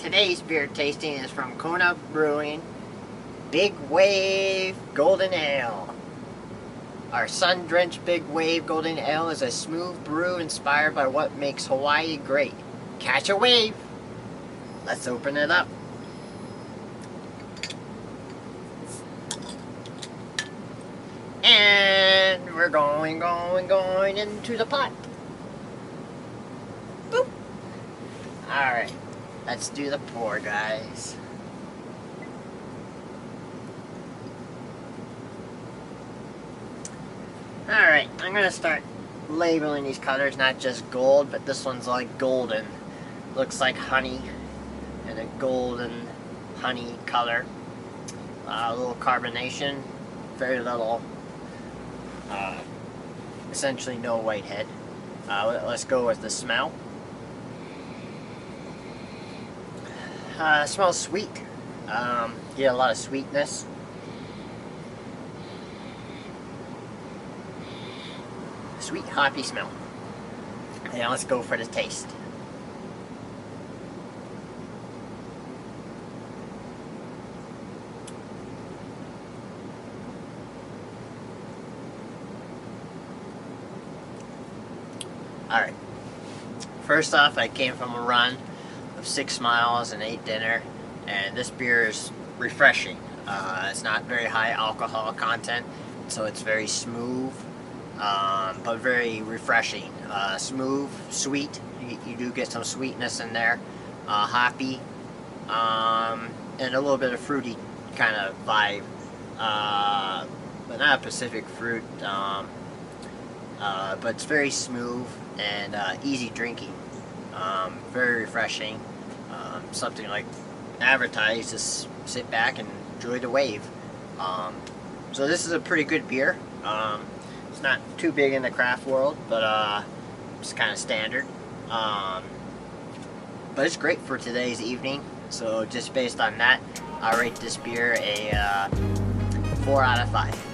Today's beer tasting is from Kona Brewing, Big Wave Golden Ale. Our sun-drenched Big Wave Golden Ale is a smooth brew inspired by what makes Hawaii great. Catch a wave! Let's open it up. And we're going into the pot. Boop! Alright, let's do the pour, guys. Alright, I'm going to start labeling these colors, not just gold, but this one's like golden. Looks like honey and a golden honey color. A little carbonation, very little, essentially no whitehead. Let's go with the smell. Smells sweet. Get a lot of sweetness. Sweet hoppy smell. Now let's go for the taste. Alright. First off, I came from a run of 6 miles and ate dinner, and this beer is refreshing. It's not very high alcohol content, so it's very smooth, but very refreshing. Smooth, sweet. You do get some sweetness in there. Hoppy, and a little bit of fruity kind of vibe, but not a Pacific fruit. But it's very smooth and easy drinking. Very refreshing. Something like advertised, just sit back and enjoy the wave. So this is a pretty good beer. It's not too big in the craft world, but it's kind of standard. But it's great for today's evening. So just based on that, I rate this beer a 4 out of 5.